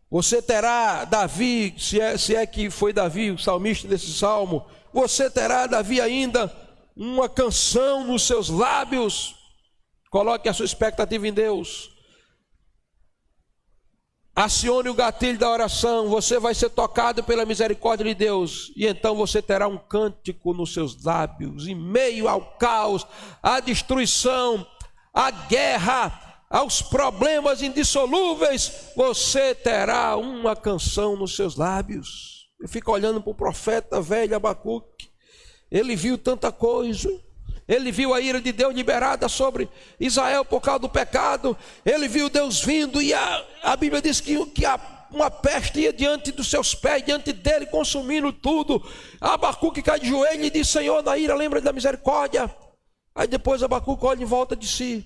Você terá, Davi, se é que foi Davi o salmista desse salmo, você terá, Davi, ainda uma canção nos seus lábios. Coloque a sua expectativa em Deus. Acione o gatilho da oração, você vai ser tocado pela misericórdia de Deus, e então você terá um cântico nos seus lábios, em meio ao caos, à destruição, à guerra, aos problemas indissolúveis, você terá uma canção nos seus lábios. Eu fico olhando para o profeta velho Abacuque, ele viu tanta coisa. Ele viu a ira de Deus liberada sobre Israel por causa do pecado. Ele viu Deus vindo, e a Bíblia diz que uma peste ia diante dos seus pés, diante dele, consumindo tudo. Abacuque cai de joelho e diz: Senhor, na ira, lembra da misericórdia. Aí depois Abacuque olha em volta de si: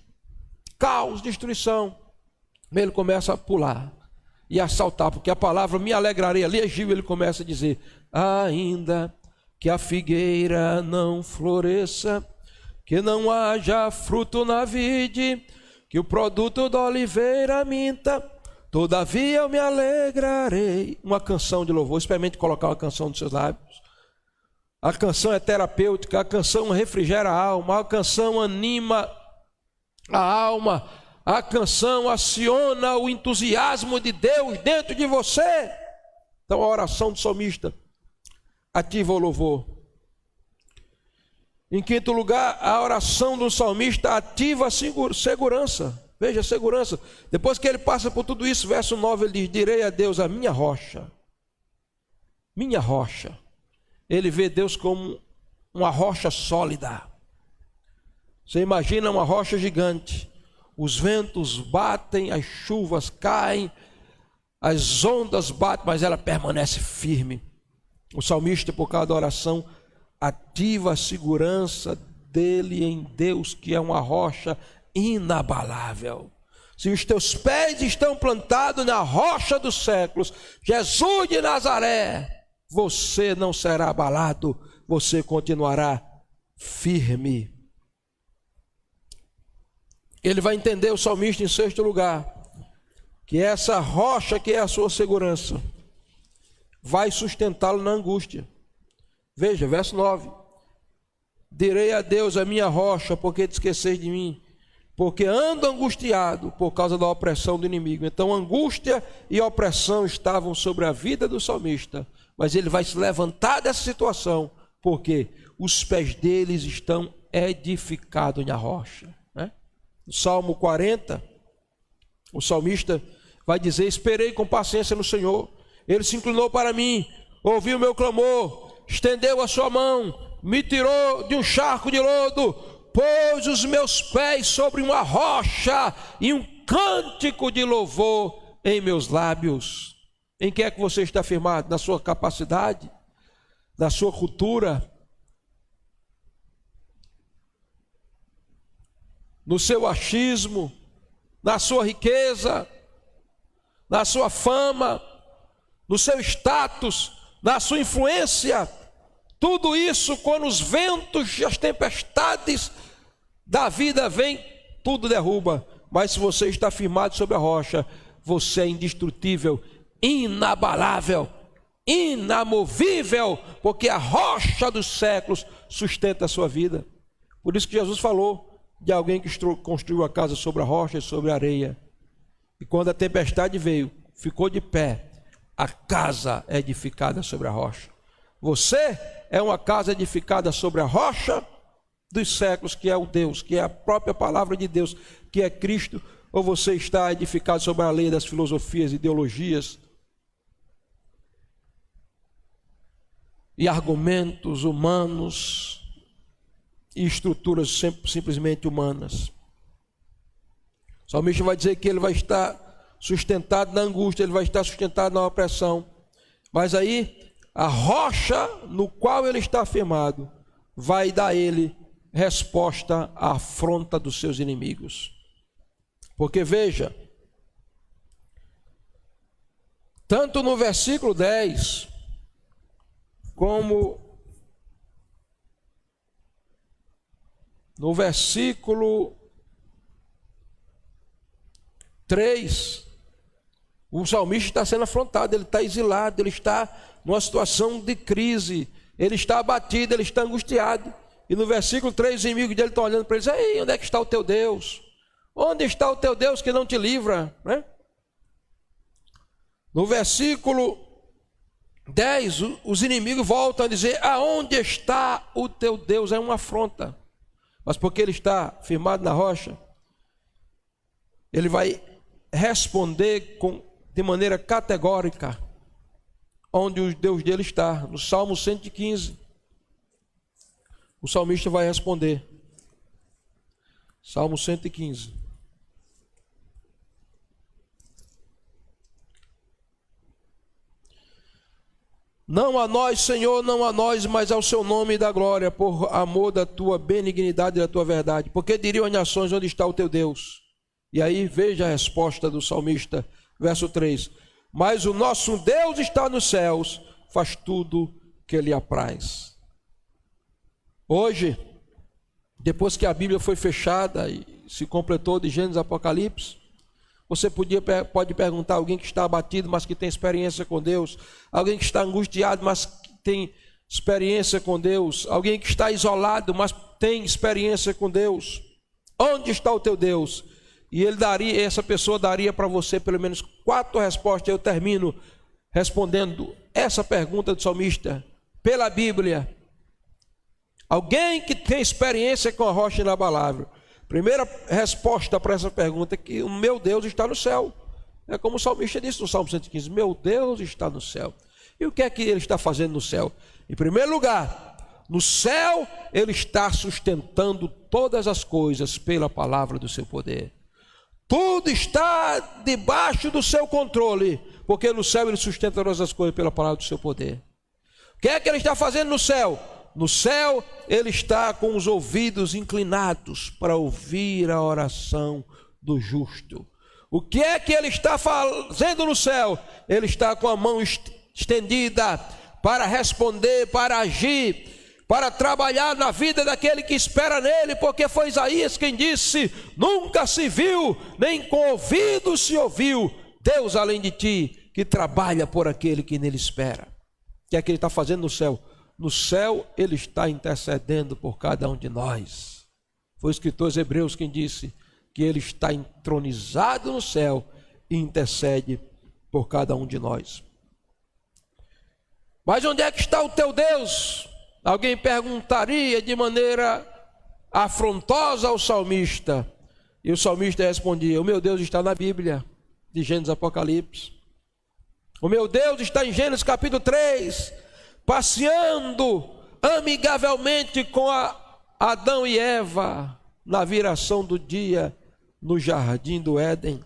caos, destruição. Ele começa a pular e a saltar, porque a palavra me alegrarei ali, ele começa a dizer: ainda que a figueira não floresça, que não haja fruto na vide, que o produto da oliveira minta, todavia eu me alegrarei. Uma canção de louvor, experimente colocar uma canção nos seus lábios. A canção é terapêutica, a canção refrigera a alma, a canção anima a alma, a canção aciona o entusiasmo de Deus dentro de você. Então a oração do salmista ativa o louvor. Em quinto lugar, a oração do salmista ativa a segurança. Veja, segurança. Depois que ele passa por tudo isso, verso 9, ele diz: direi a Deus, a minha rocha. Minha rocha. Ele vê Deus como uma rocha sólida. Você imagina uma rocha gigante. Os ventos batem, as chuvas caem, as ondas batem, mas ela permanece firme. O salmista, por causa da oração, ativa a segurança dele em Deus, que é uma rocha inabalável. Se os teus pés estão plantados na rocha dos séculos, Jesus de Nazaré, você não será abalado, você continuará firme. Ele vai entender, o salmista, em sexto lugar, que essa rocha que é a sua segurança vai sustentá-lo na angústia. Veja, verso 9: direi a Deus, a minha rocha, porque te esqueceis de mim, porque ando angustiado por causa da opressão do inimigo. Então angústia e opressão estavam sobre a vida do salmista, mas ele vai se levantar dessa situação, porque os pés deles estão edificados na rocha, né? No Salmo 40, o salmista vai dizer: esperei com paciência no Senhor, ele se inclinou para mim, ouviu o meu clamor, estendeu a sua mão, me tirou de um charco de lodo, pôs os meus pés sobre uma rocha e um cântico de louvor em meus lábios. Em que é que você está firmado? Na sua capacidade? Na sua cultura? No seu achismo? Na sua riqueza? Na sua fama? No seu status? Na sua influência? Tudo isso, quando os ventos e as tempestades da vida vêm, tudo derruba. Mas se você está firmado sobre a rocha, você é indestrutível, inabalável, inamovível, porque a rocha dos séculos sustenta a sua vida. Por isso que Jesus falou de alguém que construiu a casa sobre a rocha e sobre a areia. E quando a tempestade veio, ficou de pé. A casa é edificada sobre a rocha. Você é uma casa edificada sobre a rocha dos séculos, que é o Deus, que é a própria palavra de Deus, que é Cristo, ou você está edificado sobre a lei das filosofias, ideologias e argumentos humanos e estruturas simplesmente humanas? O salmista vai dizer que ele vai estar sustentado na angústia, ele vai estar sustentado na opressão, mas aí a rocha no qual ele está firmado vai dar a ele resposta à afronta dos seus inimigos. Porque veja, tanto no versículo 10, como no versículo 3, o salmista está sendo afrontado, ele está exilado, ele está numa situação de crise, ele está abatido, ele está angustiado. E no versículo 3, os inimigos dele estão olhando para ele e dizem: ei, onde é que está o teu Deus? Onde está o teu Deus que não te livra? Né? No versículo 10, os inimigos voltam a dizer: aonde está o teu Deus? É uma afronta. Mas porque ele está firmado na rocha, ele vai responder de maneira categórica onde o Deus dele está. No Salmo 115, o salmista vai responder. Salmo 115. Não a nós, Senhor, não a nós, mas ao seu nome da glória, por amor da tua benignidade e da tua verdade. Porque diriam as nações: onde está o teu Deus? E aí veja a resposta do salmista, verso 3. Mas o nosso Deus está nos céus, faz tudo que lhe apraz. Hoje, depois que a Bíblia foi fechada e se completou de Gênesis a Apocalipse, você pode perguntar a alguém que está abatido, mas que tem experiência com Deus, alguém que está angustiado, mas que tem experiência com Deus, alguém que está isolado, mas tem experiência com Deus. Onde está o teu Deus? E essa pessoa daria para você pelo menos 4 respostas. Eu termino respondendo essa pergunta do salmista pela Bíblia. Alguém que tem experiência com a rocha inabalável. Primeira resposta para essa pergunta é que o meu Deus está no céu. É como o salmista disse no Salmo 115, meu Deus está no céu. E o que é que ele está fazendo no céu? Em primeiro lugar, no céu ele está sustentando todas as coisas pela palavra do seu poder. Tudo está debaixo do seu controle, porque no céu ele sustenta todas as coisas pela palavra do seu poder. O que é que ele está fazendo no céu? No céu ele está com os ouvidos inclinados para ouvir a oração do justo. O que é que ele está fazendo no céu? Ele está com a mão estendida para responder, para agir, para trabalhar na vida daquele que espera nele, porque foi Isaías quem disse, nunca se viu, nem com ouvidos se ouviu, Deus além de ti, que trabalha por aquele que nele espera. O que é que ele está fazendo no céu? No céu ele está intercedendo por cada um de nós. Foi o escritor aos Hebreus quem disse que ele está entronizado no céu e intercede por cada um de nós. Mas onde é que está o teu Deus? Alguém perguntaria de maneira afrontosa ao salmista. E o salmista respondia, o meu Deus está na Bíblia, de Gênesis Apocalipse. O meu Deus está em Gênesis capítulo 3, passeando amigavelmente com Adão e Eva na viração do dia no jardim do Éden.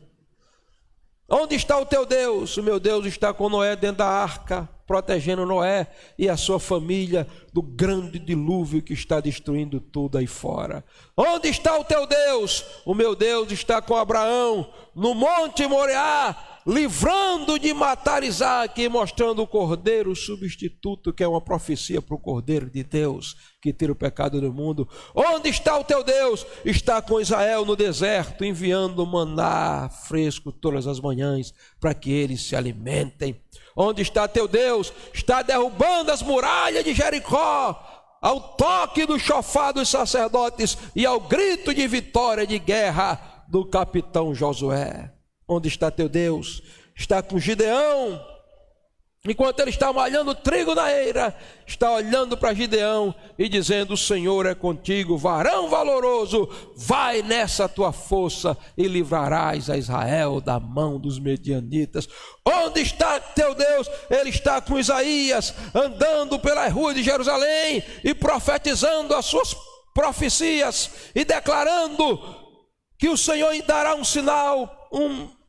Onde está o teu Deus? O meu Deus está com Noé dentro da arca, protegendo Noé e a sua família do grande dilúvio que está destruindo tudo aí fora. Onde está o teu Deus? O meu Deus está com Abraão no Monte Moriá, livrando de matar Isaac e mostrando o cordeiro substituto, que é uma profecia para o cordeiro de Deus que tira o pecado do mundo. Onde está o teu Deus? Está com Israel no deserto, enviando maná fresco todas as manhãs para que eles se alimentem. Onde está teu Deus? Está derrubando as muralhas de Jericó ao toque do chofar dos sacerdotes e ao grito de vitória de guerra do capitão Josué. Onde está teu Deus? Está com Gideão. Enquanto ele está malhando trigo na eira, está olhando para Gideão e dizendo, o Senhor é contigo, varão valoroso, vai nessa tua força e livrarás a Israel da mão dos medianitas. Onde está teu Deus? Ele está com Isaías, andando pelas ruas de Jerusalém e profetizando as suas profecias e declarando que o Senhor dará um sinal,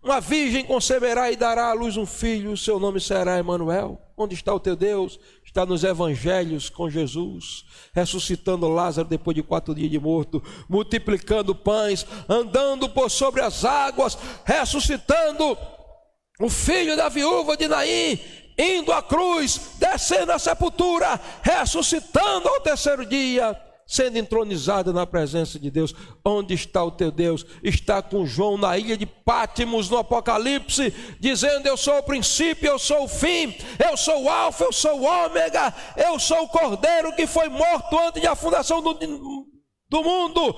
uma virgem conceberá e dará à luz um filho, o seu nome será Emanuel. Onde está o teu Deus? Está nos evangelhos com Jesus, ressuscitando Lázaro depois de 4 dias de morto, multiplicando pães, andando por sobre as águas, ressuscitando o filho da viúva de Naim, indo à cruz, descendo à sepultura, ressuscitando ao 3º dia, sendo entronizado na presença de Deus. Onde está o teu Deus? Está com João na ilha de Pátimos no Apocalipse, dizendo, eu sou o princípio, eu sou o fim, eu sou o alfa, eu sou o ômega, eu sou o cordeiro que foi morto antes da fundação do mundo,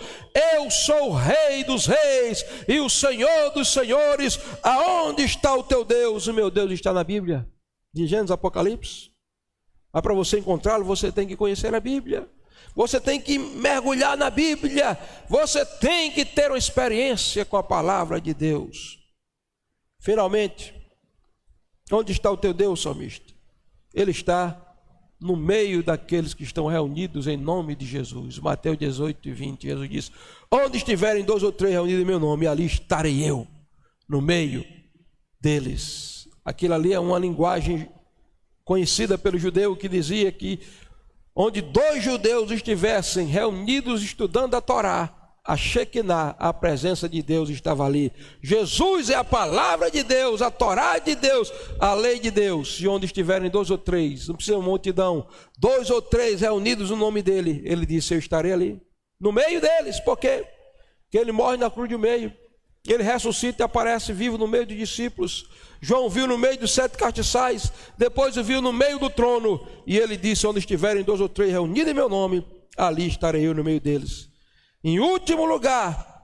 eu sou o rei dos reis e o senhor dos senhores. Aonde está o teu Deus? O meu Deus está na Bíblia, de Gênesis Apocalipse. Mas para você encontrá-lo, você tem que conhecer a Bíblia. Você tem que mergulhar na Bíblia. Você tem que ter uma experiência com a palavra de Deus. Finalmente, onde está o teu Deus, salmista? Ele está no meio daqueles que estão reunidos em nome de Jesus. Mateus 18:20, Jesus diz, onde estiverem 2 ou 3 reunidos em meu nome, ali estarei eu, no meio deles. Aquilo ali é uma linguagem conhecida pelo judeu que dizia que onde 2 judeus estivessem reunidos estudando a Torá, a Shekinah, a presença de Deus estava ali. Jesus é a palavra de Deus, a Torá de Deus, a lei de Deus. E onde estiverem 2 ou 3, não precisa uma multidão, 2 ou 3 reunidos no nome dele, ele disse: eu estarei ali, no meio deles. Por quê? Porque ele morre na cruz do meio, ele ressuscita e aparece vivo no meio dos discípulos. João viu no meio dos 7 castiçais, depois o viu no meio do trono, e ele disse: onde estiverem 2 ou 3 reunidos em meu nome, ali estarei eu no meio deles. Em último lugar,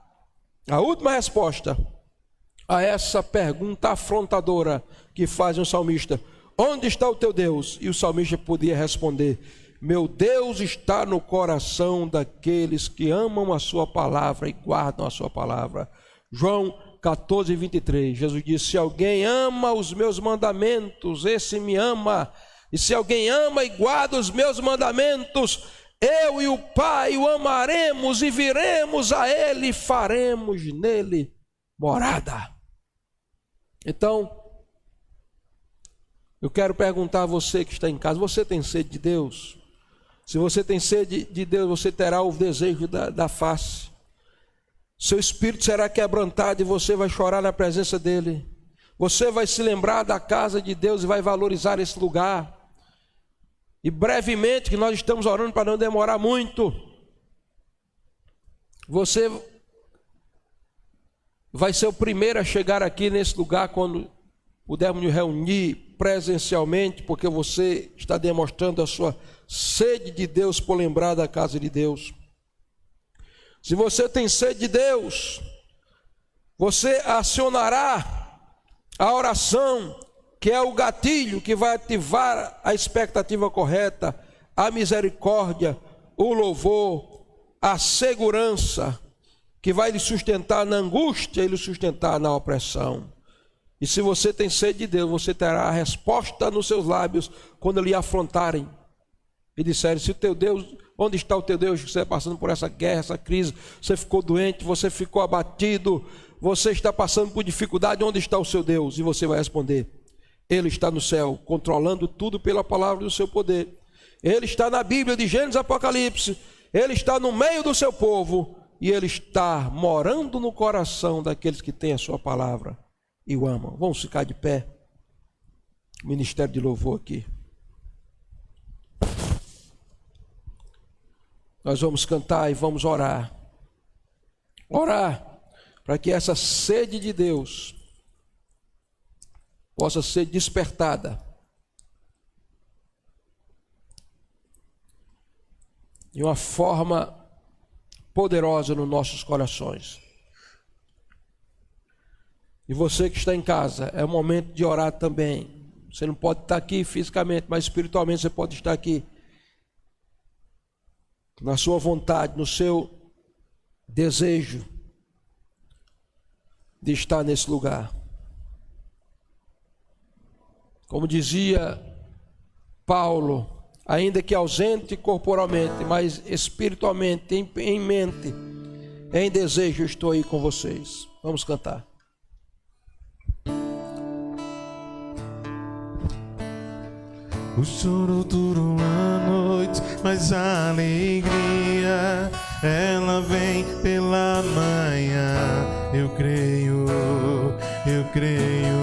a última resposta a essa pergunta afrontadora que faz um salmista: onde está o teu Deus? E o salmista podia responder: meu Deus está no coração daqueles que amam a sua palavra e guardam a sua palavra. João 14, 23, Jesus disse: se alguém ama os meus mandamentos, esse me ama. E se alguém ama e guarda os meus mandamentos, eu e o Pai o amaremos e viremos a ele e faremos nele morada. Então, eu quero perguntar a você que está em casa: você tem sede de Deus? Se você tem sede de Deus, você terá o desejo da face. Seu espírito será quebrantado e você vai chorar na presença dele. Você vai se lembrar da casa de Deus e vai valorizar esse lugar. E brevemente, que nós estamos orando para não demorar muito, você vai ser o primeiro a chegar aqui nesse lugar quando pudermos nos reunir presencialmente, porque você está demonstrando a sua sede de Deus por lembrar da casa de Deus. Se você tem sede de Deus, você acionará a oração, que é o gatilho que vai ativar a expectativa correta, a misericórdia, o louvor, a segurança, que vai lhe sustentar na angústia e lhe sustentar na opressão. E se você tem sede de Deus, você terá a resposta nos seus lábios quando lhe afrontarem e disserem: se o teu Deus, onde está o teu Deus? Você está passando por essa guerra, essa crise, você ficou doente, você ficou abatido, você está passando por dificuldade, onde está o seu Deus? E você vai responder: ele está no céu, controlando tudo pela palavra do seu poder. Ele está na Bíblia de Gênesis e Apocalipse, ele está no meio do seu povo, e ele está morando no coração daqueles que têm a sua palavra e o amam. Vamos ficar de pé. Ministério de louvor aqui. Nós vamos cantar e vamos orar. Orar para que essa sede de Deus possa ser despertada de uma forma poderosa nos nossos corações. E você que está em casa, é o momento de orar também. Você não pode estar aqui fisicamente, mas espiritualmente você pode estar aqui, na sua vontade, no seu desejo de estar nesse lugar. Como dizia Paulo, ainda que ausente corporalmente, mas espiritualmente, em mente, em desejo, eu estou aí com vocês. Vamos cantar. O choro dura uma noite, mas a alegria, ela vem pela manhã. Eu creio, eu creio.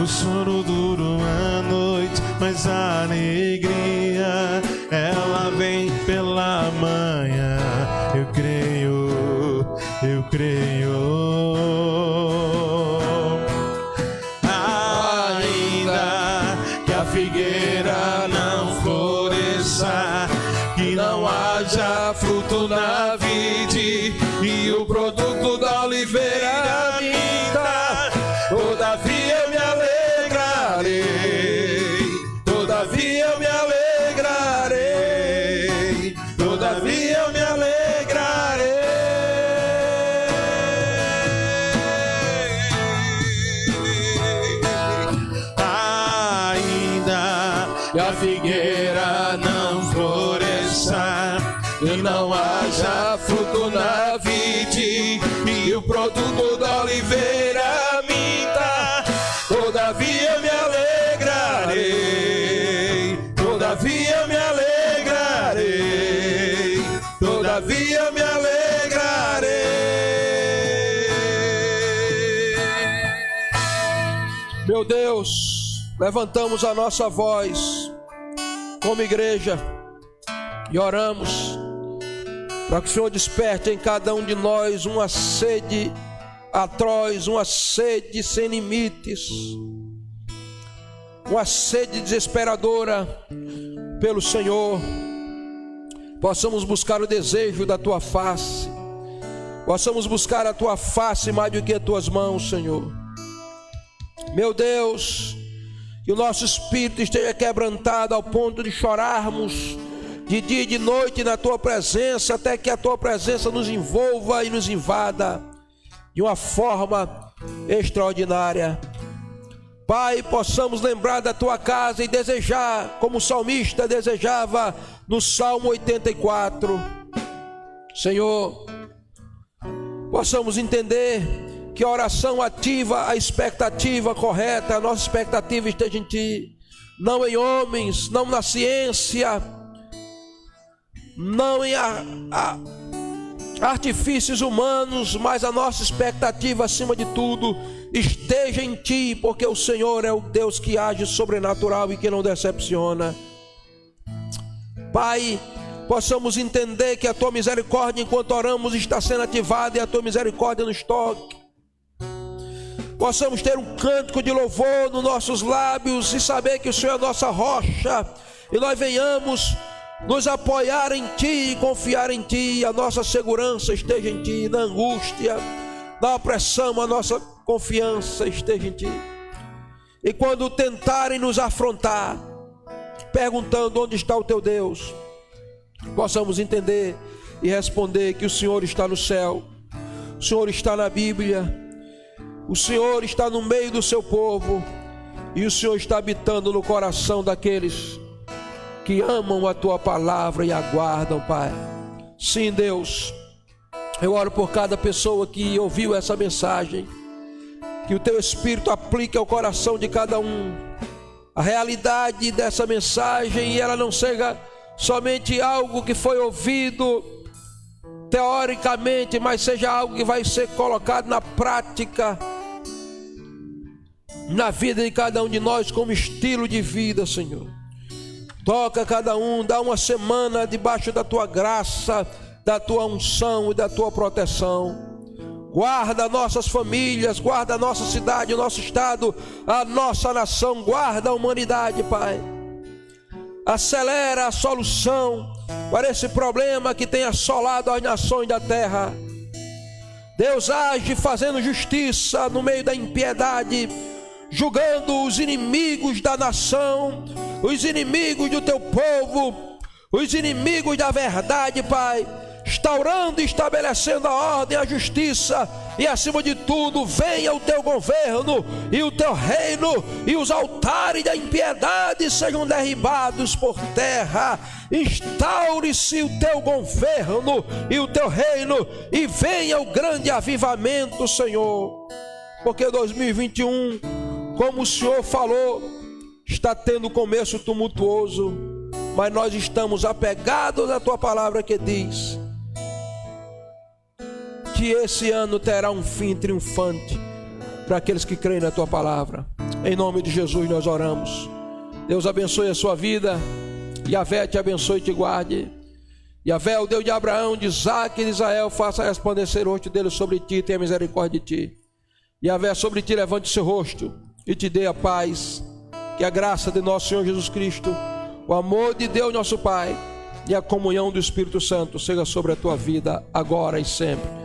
O choro dura uma noite, mas a alegria, ela vem pela manhã. Eu creio, eu creio. Figueira não floresça, que não haja fruto na vide e o produto da oliveira minta. Todavia eu me alegrarei, todavia eu me alegrarei, todavia eu me alegrarei. E a figueira não floresça, e não haja fruto na vide, e o produto da oliveira minta. Todavia eu me alegrarei, todavia eu me alegrarei. Meu Deus, levantamos a nossa voz como igreja e oramos para que o Senhor desperte em cada um de nós uma sede atroz, uma sede sem limites, uma sede desesperadora pelo Senhor. Possamos buscar o desejo da Tua face, possamos buscar a Tua face mais do que as Tuas mãos, Senhor. Meu Deus, que o nosso espírito esteja quebrantado ao ponto de chorarmos de dia e de noite na Tua presença, até que a Tua presença nos envolva e nos invada de uma forma extraordinária. Pai, possamos lembrar da Tua casa e desejar, como o salmista desejava no Salmo 84. Senhor, possamos entender que a oração ativa a expectativa correta, a nossa expectativa esteja em Ti, não em homens, não na ciência, não em artifícios humanos, mas a nossa expectativa acima de tudo esteja em Ti, porque o Senhor é o Deus que age sobrenatural e que não decepciona. Pai, possamos entender que a Tua misericórdia enquanto oramos está sendo ativada e a Tua misericórdia nos toque. Possamos ter um cântico de louvor nos nossos lábios e saber que o Senhor é a nossa rocha e nós venhamos nos apoiar em Ti e confiar em Ti. A nossa segurança esteja em Ti, na angústia, na opressão, a nossa confiança esteja em Ti. E quando tentarem nos afrontar, perguntando onde está o Teu Deus, possamos entender e responder que o Senhor está no céu, o Senhor está na Bíblia, o Senhor está no meio do Seu povo e o Senhor está habitando no coração daqueles que amam a Tua palavra e aguardam, Pai. Sim, Deus, eu oro por cada pessoa que ouviu essa mensagem, que o Teu Espírito aplique ao coração de cada um a realidade dessa mensagem e ela não seja somente algo que foi ouvido teoricamente, mas seja algo que vai ser colocado na prática, na vida de cada um de nós como estilo de vida, Senhor. Toca cada um, dá uma semana debaixo da Tua graça, da Tua unção e da Tua proteção. Guarda nossas famílias, guarda a nossa cidade, o nosso estado, a nossa nação, guarda a humanidade, Pai. Acelera a solução para esse problema que tem assolado as nações da terra. Deus age fazendo justiça no meio da impiedade, julgando os inimigos da nação, os inimigos do Teu povo, os inimigos da verdade, Pai, instaurando e estabelecendo a ordem, a justiça e acima de tudo venha o Teu governo e o Teu reino e os altares da impiedade sejam derribados por terra. Instaure-se o Teu governo e o Teu reino e venha o grande avivamento, Senhor, porque 2021, como o Senhor falou, está tendo começo tumultuoso, mas nós estamos apegados à Tua palavra que diz que esse ano terá um fim triunfante para aqueles que creem na Tua palavra. Em nome de Jesus nós oramos. Deus abençoe a sua vida. Yahvé te abençoe e te guarde. Yahvé, o Deus de Abraão, de Isaque e de Israel, faça resplandecer o rosto dele sobre ti e tenha misericórdia de ti. Yahvé, sobre ti levante seu rosto e te dê a paz. Que a graça de nosso Senhor Jesus Cristo, o amor de Deus nosso Pai e a comunhão do Espírito Santo seja sobre a tua vida agora e sempre.